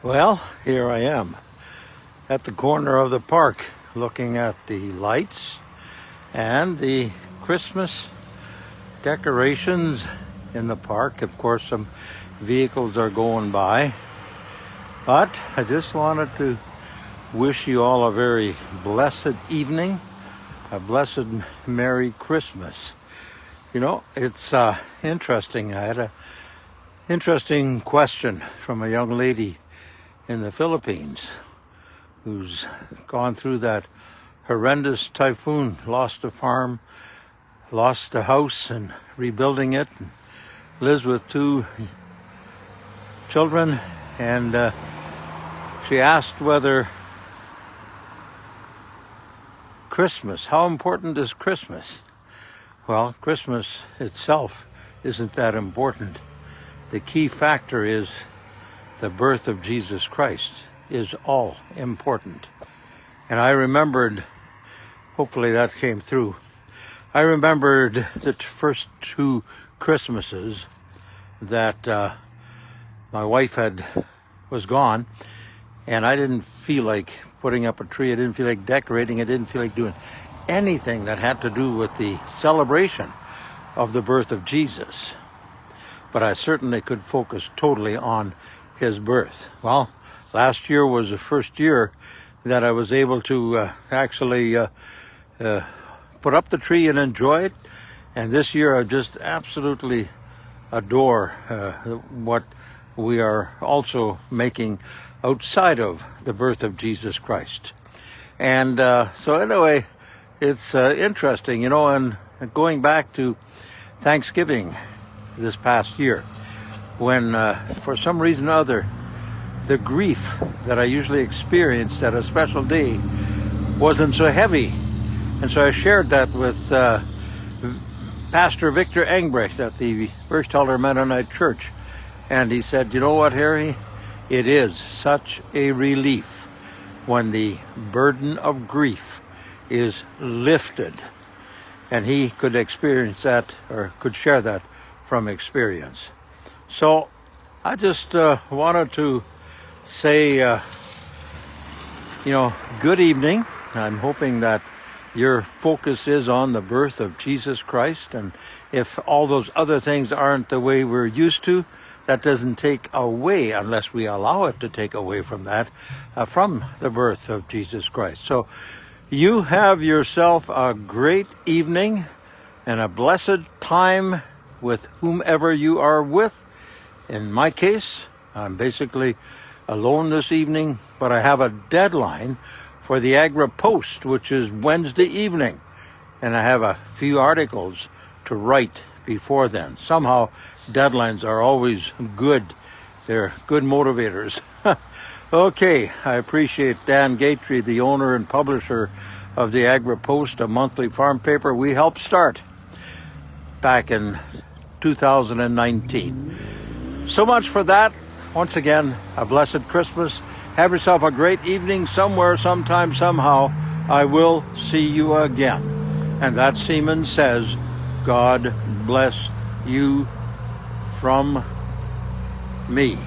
Well, here I am at the corner of the park looking at the lights and the Christmas decorations in the park. Of course, some vehicles are going by, but I just wanted to wish you all a very blessed evening, a blessed Merry Christmas. You know, it's interesting. I had an interesting question from a young lady in the Philippines who's gone through that horrendous typhoon, lost a farm, lost a house and rebuilding it, and lives with two children, and she asked whether Christmas, how important is Christmas? Well, Christmas itself isn't that important. The key factor is the birth of Jesus Christ is all important. And I remembered, hopefully that came through, I remembered the first two Christmases that my wife was gone, and I didn't feel like putting up a tree, I didn't feel like decorating, I didn't feel like doing anything that had to do with the celebration of the birth of Jesus. But I certainly could focus totally on his birth. Well, last year was the first year that I was able to actually put up the tree and enjoy it. And this year I just absolutely adore what we are also making outside of the birth of Jesus Christ. And so anyway, it's interesting, you know, and going back to Thanksgiving this past year, when for some reason or other, the grief that I usually experienced at a special day wasn't so heavy. And so I shared that with Pastor Victor Engbrecht at the Bethel Mennonite Church. And he said, you know what, Harry? It is such a relief when the burden of grief is lifted. And he could experience that, or could share that from experience. So I just wanted to say, good evening. I'm hoping that your focus is on the birth of Jesus Christ. And if all those other things aren't the way we're used to, that doesn't take away, unless we allow it to take away from that, from the birth of Jesus Christ. So you have yourself a great evening and a blessed time with whomever you are with. In my case, I'm basically alone this evening, but I have a deadline for the Agra Post, which is Wednesday evening. And I have a few articles to write before then. Somehow, deadlines are always good. They're good motivators. Okay, I appreciate Dan Gatry, the owner and publisher of the Agra Post, a monthly farm paper we helped start back in 2019. So much for that. Once again, a blessed Christmas. Have yourself a great evening somewhere, sometime, somehow. I will see you again. And that seaman says, God bless you from me.